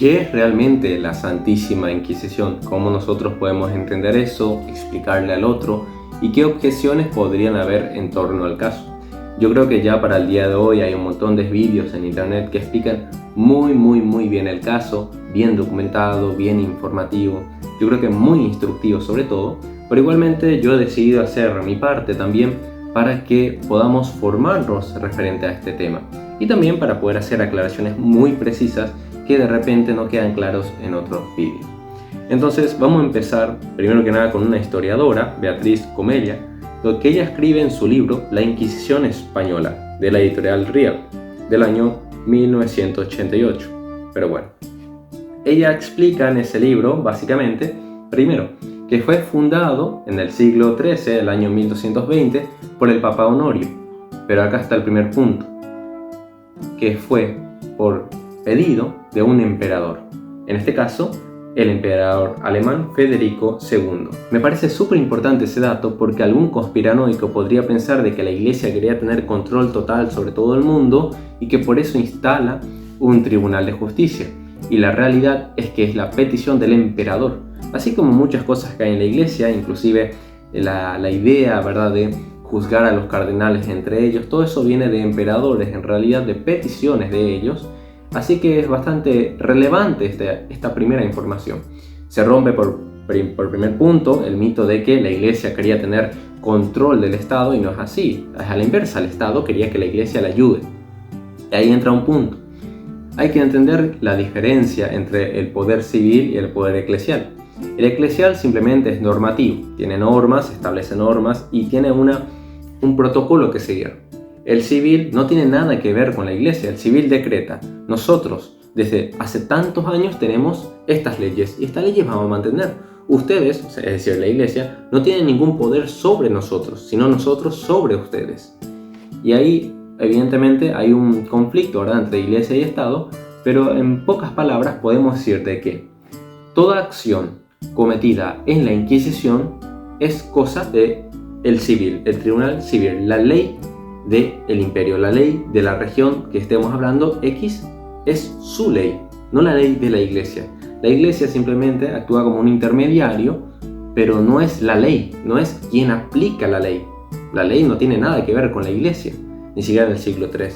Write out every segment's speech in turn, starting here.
¿Qué es realmente la Santísima Inquisición? ¿Cómo nosotros podemos entender eso, explicarle al otro? ¿Y qué objeciones podrían haber en torno al caso? Yo creo que ya para el día de hoy hay un montón de vídeos en internet que explican muy bien el caso, bien documentado, bien informativo. Yo creo que muy instructivo sobre todo, pero igualmente yo he decidido hacer mi parte también para que podamos formarnos referente a este tema y también para poder hacer aclaraciones muy precisas que de repente no quedan claros en otros vídeos. Entonces vamos a empezar primero que nada con una historiadora, Beatriz Comella, lo que ella escribe en su libro La Inquisición Española, de la editorial Riel, del año 1988. Pero bueno, ella explica en ese libro básicamente, primero, que fue fundado en el siglo XIII, el año 1220, por el Papa Honorio. Pero acá está el primer punto, que fue por pedido de un emperador, en este caso el emperador alemán Federico II. Me parece súper importante ese dato porque algún conspiranoico podría pensar de que la iglesia quería tener control total sobre todo el mundo y que por eso instala un tribunal de justicia, y la realidad es que es la petición del emperador, así como muchas cosas que hay en la iglesia, inclusive la idea, ¿verdad?, de juzgar a los cardenales entre ellos. Todo eso viene de emperadores, en realidad de peticiones de ellos. Así que es bastante relevante esta primera información. Se rompe por primer punto el mito de que la iglesia quería tener control del Estado, y no es así. Es a la inversa, el Estado quería que la iglesia le ayude. Y ahí entra un punto. Hay que entender la diferencia entre el poder civil y el poder eclesial. El eclesial simplemente es normativo, tiene normas, establece normas y tiene un protocolo que seguir. El civil no tiene nada que ver con la iglesia, el civil decreta: nosotros desde hace tantos años tenemos estas leyes y estas leyes vamos a mantener. Ustedes, es decir, la iglesia, no tienen ningún poder sobre nosotros, sino nosotros sobre ustedes. Y ahí evidentemente hay un conflicto, ¿verdad?, entre iglesia y Estado, pero en pocas palabras podemos decir de que toda acción cometida en la Inquisición es cosa del civil, el tribunal civil, la ley del imperio, la ley de la región que estemos hablando, X, es su ley, no la ley de la iglesia. La iglesia simplemente actúa como un intermediario, pero no es la ley, no es quien aplica la ley. La ley no tiene nada que ver con la iglesia, ni siquiera en el siglo III.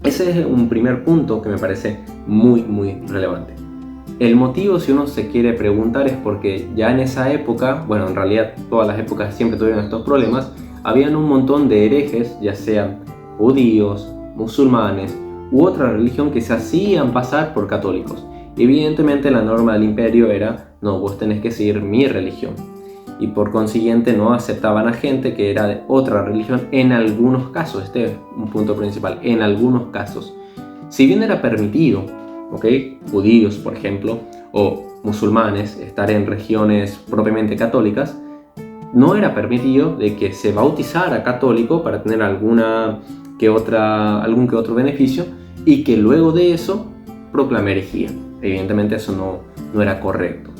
Ese es un primer punto que me parece muy relevante. El motivo, si uno se quiere preguntar, es porque ya en esa época, bueno, en realidad todas las épocas siempre tuvieron estos problemas, habían un montón de herejes, ya sean judíos, musulmanes u otra religión, que se hacían pasar por católicos. Evidentemente la norma del imperio era: no, vos tenés que seguir mi religión. Y por consiguiente no aceptaban a gente que era de otra religión en algunos casos. Este es un punto principal, en algunos casos. Si bien era permitido, judíos por ejemplo, o musulmanes, estar en regiones propiamente católicas, no era permitido de que se bautizara católico para tener algún que otro beneficio, y que luego de eso proclame herejía. Evidentemente eso no era correcto.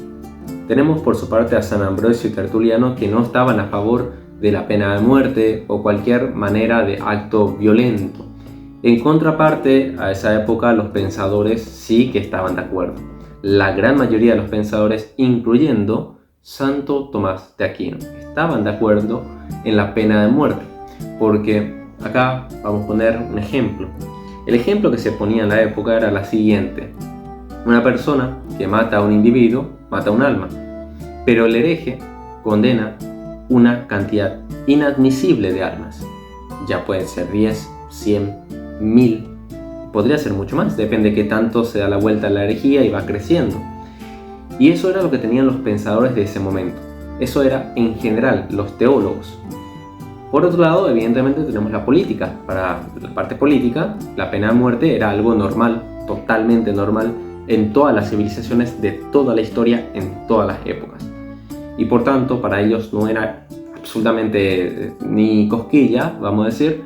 Tenemos por su parte a San Ambrosio y Tertuliano, que no estaban a favor de la pena de muerte o cualquier manera de acto violento. En contraparte, a esa época los pensadores sí que estaban de acuerdo. La gran mayoría de los pensadores, incluyendo Santo Tomás de Aquino, estaban de acuerdo en la pena de muerte, porque acá vamos a poner un ejemplo. El ejemplo que se ponía en la época era la siguiente: una persona que mata a un individuo, mata un alma, pero el hereje condena una cantidad inadmisible de almas. Ya pueden ser 10, 100, 1000, podría ser mucho más, depende de qué tanto se da la vuelta a la herejía y va creciendo. Y eso era lo que tenían los pensadores de ese momento. Eso era en general los teólogos. Por otro lado, evidentemente tenemos la política. Para la parte política, la pena de muerte era algo normal, totalmente normal, en todas las civilizaciones de toda la historia, en todas las épocas. Y por tanto, para ellos no era absolutamente ni cosquilla, vamos a decir,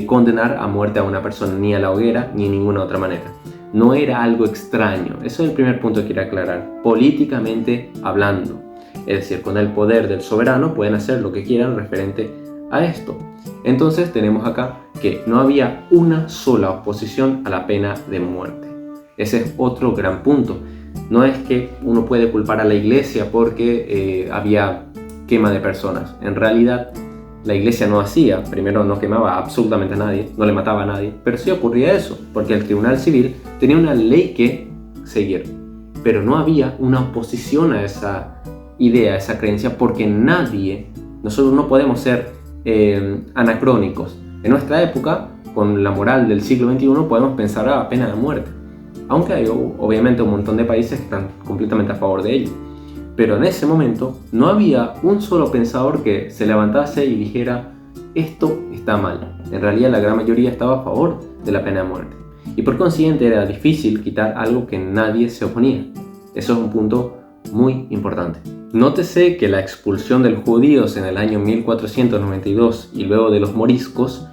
condenar a muerte a una persona, ni a la hoguera, ni de ninguna otra manera. No era algo extraño. Eso es el primer punto que quiero aclarar. Políticamente hablando, es decir, con el poder del soberano pueden hacer lo que quieran referente a esto. Entonces tenemos acá que no había una sola oposición a la pena de muerte. Ese es otro gran punto. No es que uno puede culpar a la iglesia porque había quema de personas. En realidad, la iglesia no hacía, primero no quemaba absolutamente a nadie, no le mataba a nadie, pero sí ocurría eso, porque el tribunal civil tenía una ley que seguir, pero no había una oposición a esa idea, a esa creencia, porque nosotros no podemos ser anacrónicos. En nuestra época, con la moral del siglo XXI, podemos pensar a pena de muerte, aunque hay obviamente un montón de países que están completamente a favor de ello. Pero en ese momento no había un solo pensador que se levantase y dijera esto está mal. En realidad la gran mayoría estaba a favor de la pena de muerte. Y por consiguiente era difícil quitar algo que nadie se oponía. Eso es un punto muy importante. Nótese que la expulsión de los judíos en el año 1492 y luego de los moriscos,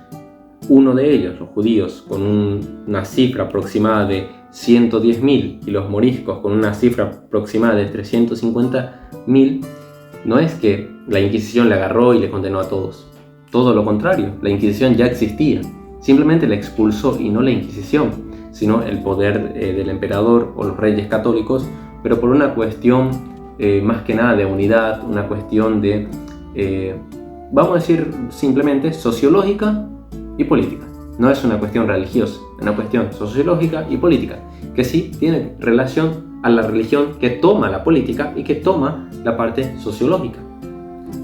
uno de ellos, los judíos, con una cifra aproximada de 110.000 y los moriscos con una cifra aproximada de 350.000, no es que la Inquisición le agarró y le condenó a todos. Todo lo contrario, la Inquisición ya existía. Simplemente la expulsó, y no la Inquisición, sino el poder del emperador o los reyes católicos, pero por una cuestión más que nada de unidad, una cuestión de, vamos a decir simplemente, sociológica y política. No es una cuestión religiosa, es una cuestión sociológica y política, que sí tiene relación a la religión que toma la política y que toma la parte sociológica.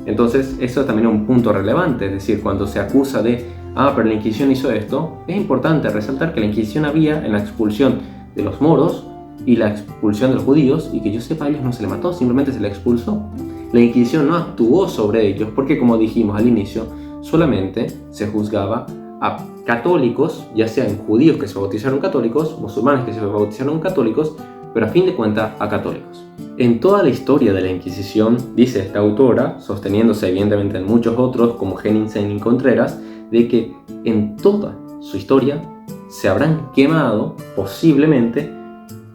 Entonces, eso también es un punto relevante, es decir, cuando se acusa de pero la Inquisición hizo esto, es importante resaltar que la Inquisición había en la expulsión de los moros y la expulsión de los judíos, y que yo sepa, a ellos no se les mató, simplemente se les expulsó. La Inquisición no actuó sobre ellos porque, como dijimos al inicio, solamente se juzgaba a católicos, ya sean judíos que se bautizaron católicos, musulmanes que se bautizaron católicos, pero a fin de cuentas a católicos. En toda la historia de la Inquisición, dice esta autora, sosteniéndose evidentemente en muchos otros como Henningsen y Contreras, de que en toda su historia se habrán quemado posiblemente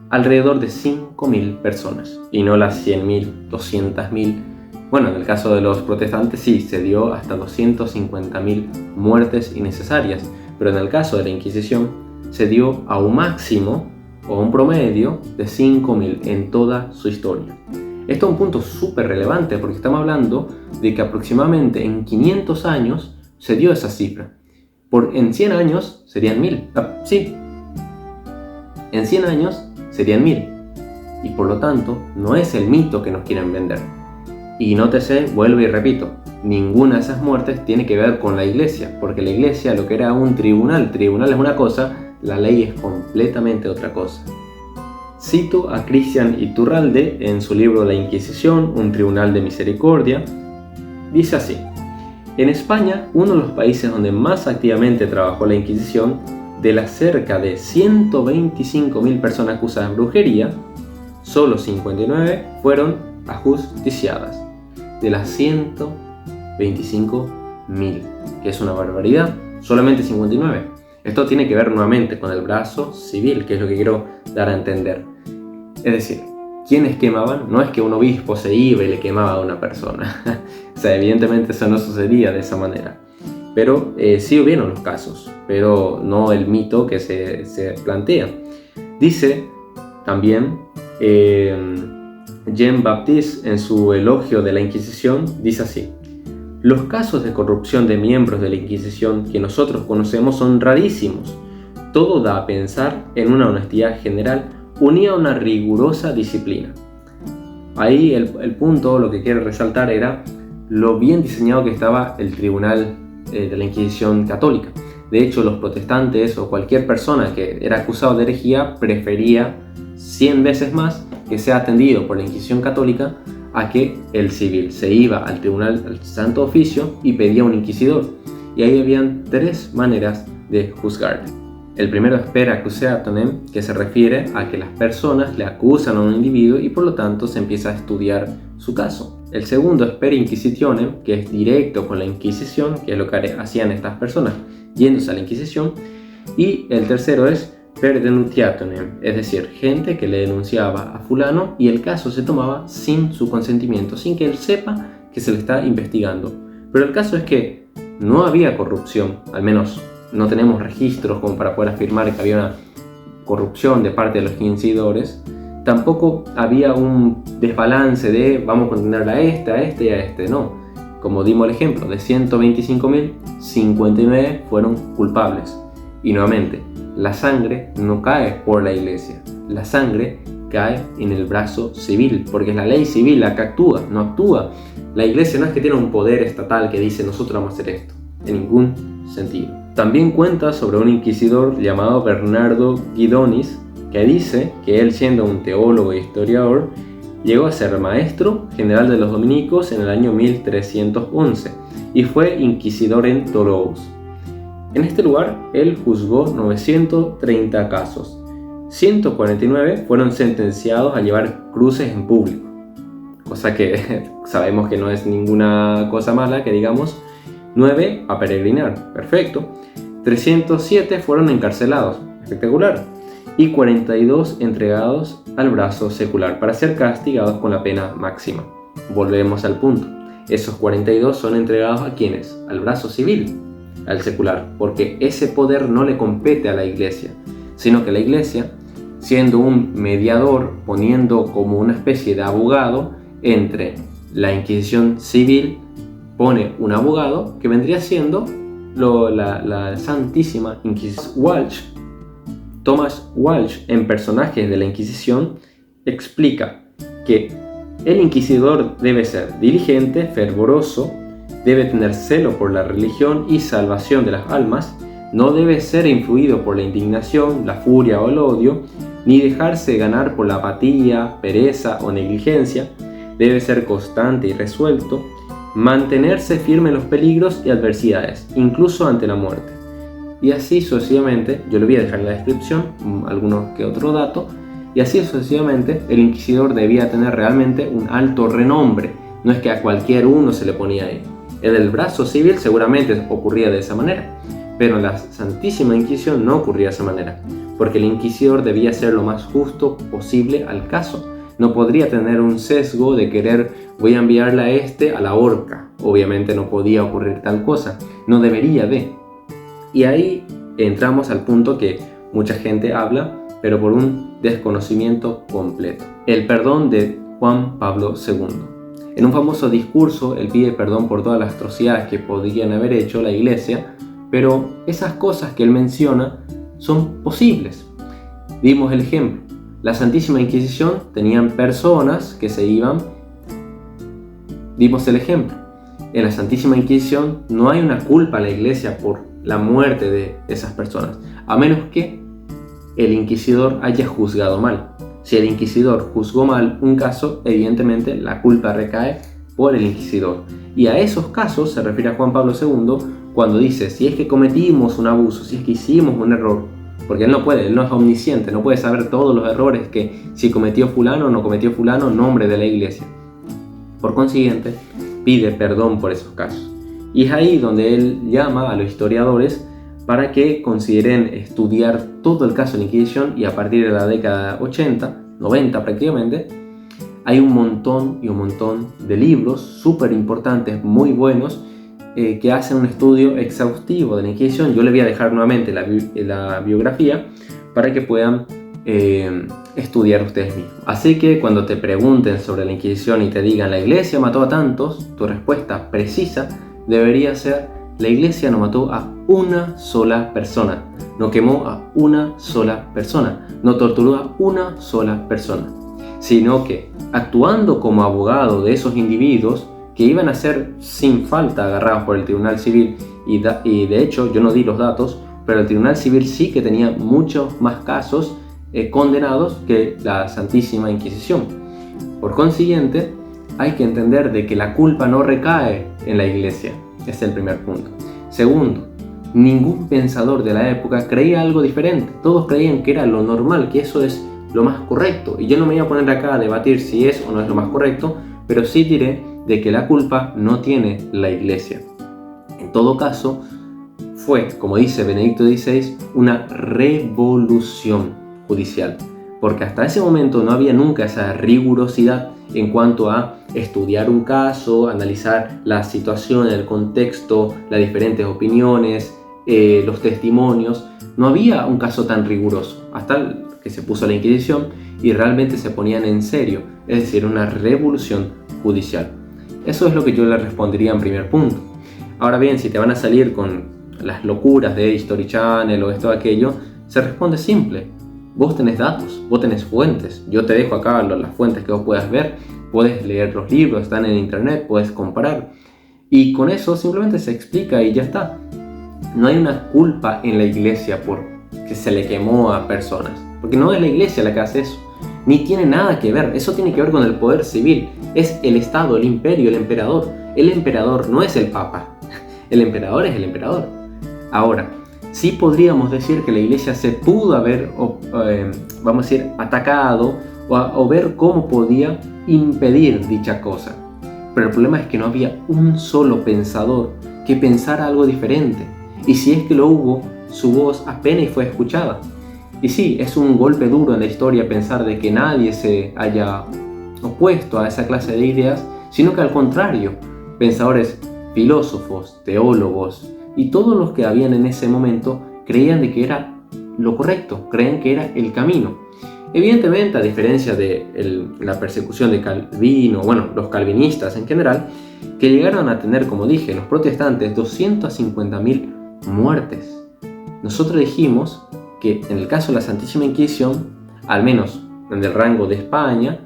alrededor de 5.000 personas, y no las 100.000, 200.000. Bueno, en el caso de los protestantes sí, se dio hasta 250.000 muertes innecesarias, pero en el caso de la Inquisición se dio a un máximo o un promedio de 5.000 en toda su historia. Esto es un punto súper relevante porque estamos hablando de que aproximadamente en 500 años se dio esa cifra. En 100 años serían 1.000. Sí, en 100 años serían 1.000. Y por lo tanto, no es el mito que nos quieren vender. Y nótese, vuelvo y repito, ninguna de esas muertes tiene que ver con la iglesia, porque la iglesia lo que era un tribunal es una cosa, la ley es completamente otra cosa. Cito a Cristian Iturralde en su libro La Inquisición, un tribunal de misericordia. Dice así: en España, uno de los países donde más activamente trabajó la Inquisición, de las cerca de 125.000 personas acusadas de brujería, solo 59 fueron ajusticiadas. De las 125.000, que es una barbaridad, solamente 59. Esto tiene que ver nuevamente con el brazo civil, que es lo que quiero dar a entender. Es decir, ¿quiénes quemaban? No es que un obispo se iba y le quemaba a una persona. O sea, evidentemente eso no sucedía de esa manera. Pero sí hubieron los casos, pero no el mito que se plantea. Dice también Jean-Baptiste en su elogio de la Inquisición, dice así: los casos de corrupción de miembros de la Inquisición que nosotros conocemos son rarísimos. Todo da a pensar en una honestidad general unida a una rigurosa disciplina. Ahí el punto, lo que quiero resaltar era lo bien diseñado que estaba el tribunal de la Inquisición católica. De hecho, los protestantes o cualquier persona que era acusado de herejía prefería 100 veces más que sea atendido por la Inquisición católica a que el civil. Se iba al tribunal, al Santo Oficio, y pedía un inquisidor. Y ahí habían 3 maneras de juzgar. El primero es per accusationem, que se refiere a que las personas le acusan a un individuo y por lo tanto se empieza a estudiar su caso. El segundo es per inquisitionem, que es directo con la Inquisición, que es lo que hacían estas personas yéndose a la Inquisición. Y el tercero es per denuntiationem, es decir, gente que le denunciaba a fulano y el caso se tomaba sin su consentimiento, sin que él sepa que se le está investigando. Pero el caso es que no había corrupción, al menos no tenemos registros como para poder afirmar que había corrupción de parte de los inquisidores, tampoco había un desbalance de vamos a condenar a este y a este, no. Como dimos el ejemplo, de 125.000, 59 fueron culpables. Y nuevamente, la sangre no cae por la iglesia, la sangre cae en el brazo civil, porque es la ley civil la que actúa, no actúa. La iglesia no es que tiene un poder estatal que dice nosotros vamos a hacer esto, en ningún sentido. También cuenta sobre un inquisidor llamado Bernardo Guidonis, que dice que él, siendo un teólogo e historiador, llegó a ser maestro general de los dominicos en el año 1311 y fue inquisidor en Toulouse. En este lugar, él juzgó 930 casos. 149 fueron sentenciados a llevar cruces en público, cosa que sabemos que no es ninguna cosa mala, que digamos. 9 a peregrinar, perfecto. 307 fueron encarcelados, espectacular. Y 42 entregados al brazo secular para ser castigados con la pena máxima. Volvemos al punto. Esos 42 son entregados ¿a quiénes? Al brazo civil, al secular, porque ese poder no le compete a la iglesia, sino que la iglesia, siendo un mediador, poniendo como una especie de abogado entre la Inquisición civil, pone un abogado que vendría siendo la Santísima Inquisición. Thomas Walsh, en Personajes de la Inquisición, explica que el inquisidor debe ser diligente, fervoroso, debe tener celo por la religión y salvación de las almas, no debe ser influido por la indignación, la furia o el odio, ni dejarse ganar por la apatía, pereza o negligencia, debe ser constante y resuelto, mantenerse firme en los peligros y adversidades, incluso ante la muerte. Y así sucesivamente, yo le voy a dejar en la descripción algunos que otro dato, y así sucesivamente el inquisidor debía tener realmente un alto renombre, no es que a cualquier uno se le ponía ahí. En el brazo civil seguramente ocurría de esa manera, pero en la Santísima Inquisición no ocurría de esa manera, porque el inquisidor debía ser lo más justo posible al caso. No podría tener un sesgo de querer voy a enviarle a este a la horca. Obviamente no podía ocurrir tal cosa, no debería de. Y ahí entramos al punto que mucha gente habla, pero por un desconocimiento completo. El perdón de Juan Pablo II. En un famoso discurso, él pide perdón por todas las atrocidades que podrían haber hecho la iglesia, pero esas cosas que él menciona son posibles. Dimos el ejemplo. La Santísima Inquisición tenían personas que se iban. Dimos el ejemplo. En la Santísima Inquisición no hay una culpa a la iglesia por la muerte de esas personas, a menos que el inquisidor haya juzgado mal. Si el inquisidor juzgó mal un caso, evidentemente la culpa recae por el inquisidor. Y a esos casos se refiere a Juan Pablo II cuando dice, si es que cometimos un abuso, si es que hicimos un error, porque él no es omnisciente, no puede saber todos los errores que si cometió fulano o no cometió fulano en nombre de la iglesia. Por consiguiente, pide perdón por esos casos. Y es ahí donde él llama a los historiadores para que consideren estudiar todo el caso de la Inquisición, y a partir de la década 80, 90 prácticamente, hay un montón de libros súper importantes, muy buenos, que hacen un estudio exhaustivo de la Inquisición. Yo les voy a dejar nuevamente la biografía para que puedan estudiar ustedes mismos. Así que cuando te pregunten sobre la Inquisición y te digan la iglesia mató a tantos, tu respuesta precisa debería ser: la iglesia no mató a una sola persona, no quemó a una sola persona, no torturó a una sola persona, sino que actuando como abogado de esos individuos que iban a ser sin falta agarrados por el Tribunal Civil, y de hecho yo no di los datos, pero el Tribunal Civil sí que tenía muchos más casos condenados que la Santísima Inquisición. Por consiguiente, hay que entender de que la culpa no recae en la iglesia. Es el primer punto. Segundo, ningún pensador de la época creía algo diferente. Todos creían que era lo normal, que eso es lo más correcto. Y yo no me voy a poner acá a debatir si es o no es lo más correcto, pero sí diré de que la culpa no tiene la iglesia. En todo caso, fue, como dice Benedicto XVI, una revolución judicial, porque hasta ese momento no había nunca esa rigurosidad en cuanto a estudiar un caso, analizar la situación, el contexto, las diferentes opiniones, los testimonios. No había un caso tan riguroso, hasta que se puso la Inquisición y realmente se ponían en serio, es decir, una revolución judicial. Eso es lo que yo le respondería en primer punto. Ahora bien, si te van a salir con las locuras de History Channel o esto o aquello, se responde simple. Vos tenés datos, vos tenés fuentes. Yo te dejo acá las fuentes que vos puedas ver, puedes leer los libros, están en internet, puedes comparar. Y con eso simplemente se explica y ya está. No hay una culpa en la iglesia por que se le quemó a personas, porque no es la iglesia la que hace eso, ni tiene nada que ver. Eso tiene que ver con el poder civil. Es el Estado, el imperio, el emperador. El emperador no es el papa, el emperador es el emperador. Ahora, sí podríamos decir que la iglesia se pudo haber, vamos a decir, atacado o ver cómo podía impedir dicha cosa. Pero el problema es que no había un solo pensador que pensara algo diferente. Y si es que lo hubo, su voz apenas fue escuchada. Y sí, es un golpe duro en la historia pensar de que nadie se haya opuesto a esa clase de ideas, sino que al contrario, pensadores, filósofos, teólogos y todos los que habían en ese momento creían de que era lo correcto, creían que era el camino. Evidentemente, a diferencia de la persecución de Calvino, bueno, los calvinistas en general, que llegaron a tener, como dije, los protestantes 250.000 muertes. Nosotros dijimos que en el caso de la Santísima Inquisición, al menos en el rango de España,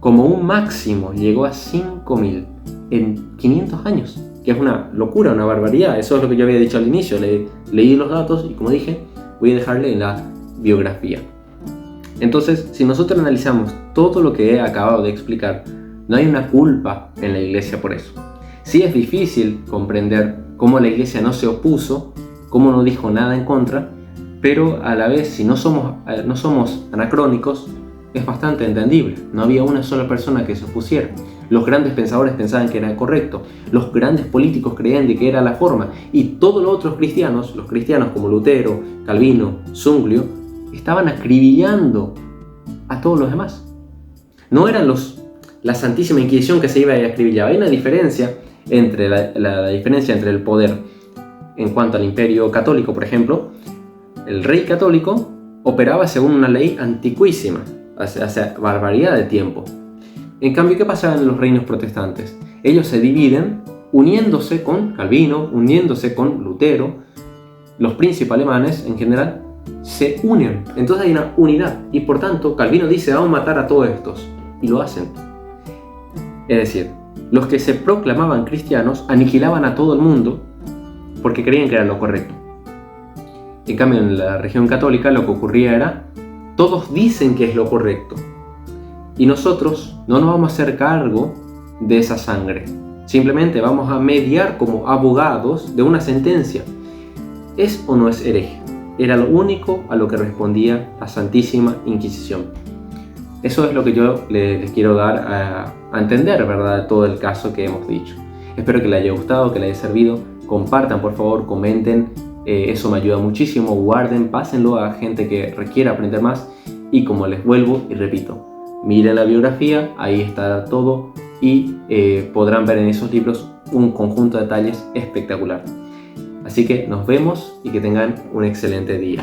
como un máximo llegó a 5.000 en 500 años, que es una locura, una barbaridad. Eso es lo que yo había dicho al inicio. Leí los datos y, como dije, voy a dejarle en la biografía. Entonces, si nosotros analizamos todo lo que he acabado de explicar, no hay una culpa en la iglesia por eso. Sí es difícil comprender cómo la iglesia no se opuso, cómo no dijo nada en contra, pero a la vez, si no somos anacrónicos, es bastante entendible. No había una sola persona que se opusiera. Los grandes pensadores pensaban que era correcto, los grandes políticos creían de que era la forma, y todos los otros cristianos, los cristianos como Lutero, Calvino, Zwinglio, estaban acribillando a todos los demás. No eran la Santísima Inquisición que se iba y acribillaba. Hay una diferencia entre la diferencia entre el poder en cuanto al imperio católico, por ejemplo. El rey católico operaba según una ley antiquísima, hace barbaridad de tiempo. En cambio, ¿qué pasaba en los reinos protestantes? Ellos se dividen uniéndose con Calvino, uniéndose con Lutero. Los príncipes alemanes en general se unen, entonces hay una unidad, y por tanto Calvino dice: vamos a matar a todos estos, y lo hacen. Es decir, los que se proclamaban cristianos aniquilaban a todo el mundo porque creían que era lo correcto. En cambio, en la región católica lo que ocurría era: todos dicen que es lo correcto y nosotros no nos vamos a hacer cargo de esa sangre, simplemente vamos a mediar como abogados de una sentencia. ¿Es o no es hereje? Era lo único a lo que respondía la Santísima Inquisición. Eso es lo que yo les quiero dar a entender, ¿verdad?, de todo el caso que hemos dicho. Espero que les haya gustado, que les haya servido. Compartan, por favor, comenten, eso me ayuda muchísimo. Guarden, pásenlo a gente que requiera aprender más. Y como les vuelvo y repito, miren la biografía, ahí está todo, y podrán ver en esos libros un conjunto de detalles espectacular. Así que nos vemos y que tengan un excelente día.